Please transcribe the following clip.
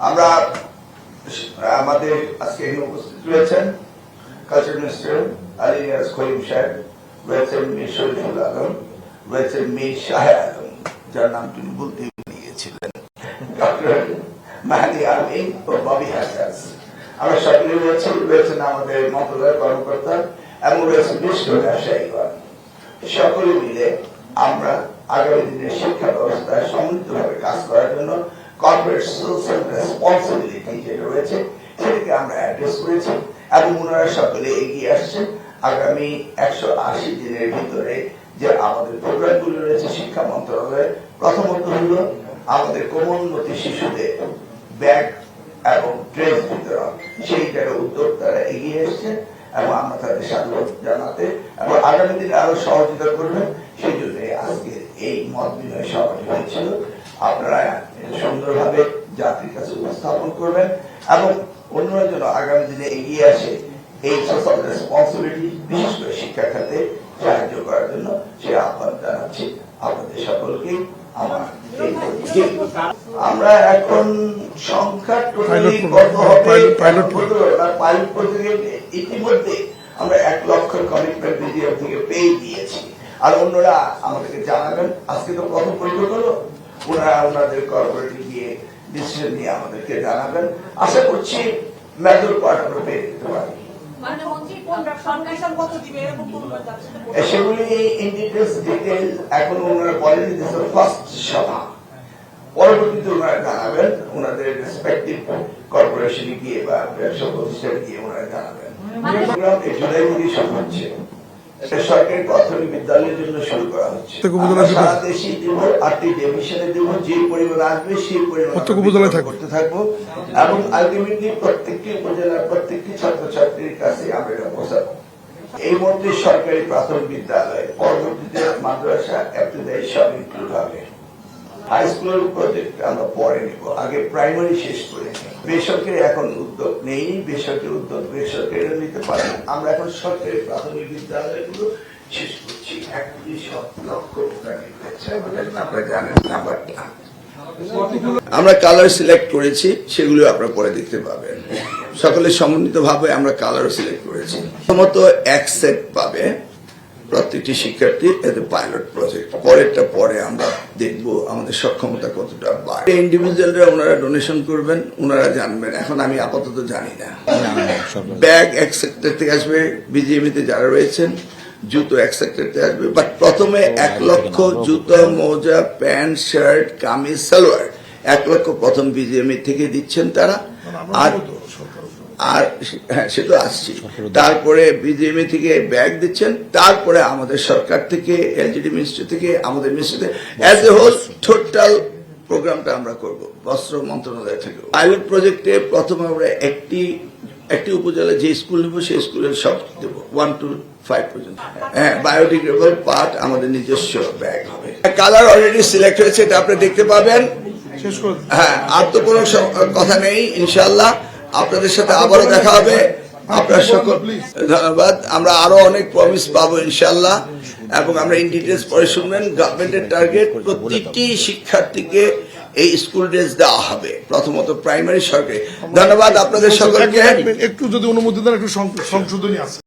আমরা আমাদের আজকে এখানে উপস্থিত রয়েছেন কালচার মিনিস্টার আলী নিয়াজ খলিম সাহেব, রয়েছেন মীর শরীফুল আলম, রয়েছেন মীর শাহ আলম, যার নাম তিনি বলতে গিয়েছিলেন, ডক্টর মাহাদি আমিন ও ববি হাসাস। আমরা সকলে রয়েছেন আমাদের মন্ত্রণালয়ের কর্মকর্তা এবং রয়েছেন বিশিষ্ট ব্যবসায়ীগণ। সকলে মিলে আমরা আগামী দিনের শিক্ষা ব্যবস্থায় সমন্বিতভাবে কাজ করার জন্য কর্পোরেট সোশ্যাল রেসপন্সিবিলিটি যেটা রয়েছে সেটাকে আমরা অ্যাড্রেস করেছি এবং ওনারা সকলে এগিয়ে আসছেন। আগামী 180 দিনের ভিতরে যে আমাদের প্রোগ্রামগুলো রয়েছে শিক্ষা মন্ত্রণালয়ে, প্রথমত হল আমাদের কোমলমতি শিশুদের ব্যাগ এবং ড্রেস বিতরণ, সেইটার উদ্যোগ তারা এগিয়ে এসছে এবং আমরা তাদের স্বাগত জানাতে এবং আগামী দিনে আরো সহযোগিতা করবেন সেই জন্য আজকে এই মত বিনিময় সভাটি হয়েছিল। আপনারা সুন্দরভাবে জাতির কাছে উপস্থাপন করবেন এবং অন্যরা যেন আগামী দিনে এগিয়ে আসে এই সোশ্যাল রেসপন্সিবিলিটি বিশেষ করে শিক্ষা খাতে সাহায্য করার জন্য সে আহ্বান জানাচ্ছি আপনাদের সকলকে। আমরা এখন সংখ্যা পাইলট প্রজেক্টে ইতিমধ্যে আমরা 1 লক্ষ কমিটমেন্ট বিজিএম থেকে পেয়ে দিয়েছি আর অন্যরা আমাদেরকে জানাবেন। আজকে তো প্রথম বৈঠক হলো, ওনারা ওনাদের কর্পোরেটে গিয়ে ডিসিশন নিয়ে আমাদেরকে জানাবেন। আশা করছি মেজর পার্ট আমরা পেয়ে দিতে পারি। সেগুলি ইন ডিটেইলস এখন ওনারা বলেন ফার্স্ট সভা, পরবর্তীতে ওনারা জানাবেন ওনাদের রেসপেক্টিভ কর্পোরেশনে গিয়ে বা ব্যবসা প্রতিষ্ঠানে গিয়ে ওনারা জানাবেন। জুলাই থেকে শুরু হচ্ছে, সরকারি প্রাথমিক বিদ্যালয়ের জন্য শুরু করা হচ্ছে। সারা দেশে দিব, 8টি ডিভিশনে দিব, যে পরিমাণ আসবে সেই পরিমাণ করতে থাকবো এবং আলটিমেটলি প্রত্যেকটি উপজেলার প্রত্যেকটি ছাত্রছাত্রীর কাছে আমরা এটা পৌঁছাবো। এই মুহূর্তে সরকারি প্রাথমিক বিদ্যালয়, পরবর্তীতে মাদ্রাসা, ইবতেদায়ী সব ইনক্লুড হবে। হাই স্কুলের প্রজেক্ট আমরা পরে নিব, আগে প্রাইমারি শেষ করে নিই। বেসরকারি এখন উদ্যোগ নেই, বেসরকারি উদ্যোগ বেসরকারি নিতে পারে। আমরা এখন সরকারি প্রাথমিক বিদ্যালয়গুলো শেষ করছি। 1 লক্ষ আপনারা জানেন নাম্বারটা। আমরা কালার সিলেক্ট করেছি, সেগুলো আপনারা পরে দেখতে পাবেন। সকলে সমন্বিত ভাবে আমরা কালার সিলেক্ট করেছি। প্রথমত 1 সেট পাবে প্রত্যেকটি শিক্ষার্থী, এতে পাইলট প্রজেক্ট। পরেরটা পরে আমরা দেখবো আমাদের সক্ষমতা কতটা বাড়ে। ইন্ডিভিজুয়ালরা ওনারা ডোনেশন করবেন, ওনারা জানবেন। এখন আমি আপাতত জানি না। ব্যাগ 1 সেক্টর থেকে আসবে, বিজিএমইতে যারা রয়েছেন জুতো 1 সেক্টর থেকে আসবে। বাট প্রথমে 1 লক্ষ জুতো, মোজা, প্যান্ট, শার্ট, কামিজ, সালোয়ার 1 লক্ষ প্রথম বিজিএমই থেকে দিচ্ছেন তারা। আর হ্যাঁ, সে তো আসছি। তারপরে বিজিএমই থেকে ব্যাগ দিচ্ছেন, তারপরে আমাদের সরকার থেকে, এলজিডি মিনিস্ট্রি থেকে, আমাদের মিনিস্ট্রি থেকে অ্যাজ এ হোল টোটাল প্রোগ্রামটা আমরা করব বস্ত্র মন্ত্রণালয় থেকে। পাইলট প্রজেক্টে প্রথমে আমরা একটি উপজেলায় যে স্কুল নেব সেই স্কুলের সব দেবো 1 to 5 পর্যন্ত। হ্যাঁ, বায়োডিগ্রেডেবল পার্ট আমাদের নিজস্ব ব্যাগ হবে। কালার অলরেডি সিলেক্ট হয়েছে, এটা আপনি দেখতে পাবেন। হ্যাঁ, আর তো কোনো কথা নেই। ইনশাল্লাহ আপনাদের সাথে আবারও দেখা হবে। আপনার সকল ধন্যবাদ। আমরা আরো অনেক প্রমিস পাবো ইনশাল্লাহ এবং আমরা ইন ডিটেলস পরে শুনবেন। গভর্নমেন্টের টার্গেট প্রতিটি শিক্ষার্থীকে এই স্কুল ড্রেস দেওয়া হবে, প্রথমত প্রাইমারি, সরকারি। ধন্যবাদ আপনাদের সকলকে। একটু যদি অনুমতি দেন, একটু সংশোধনী আছে।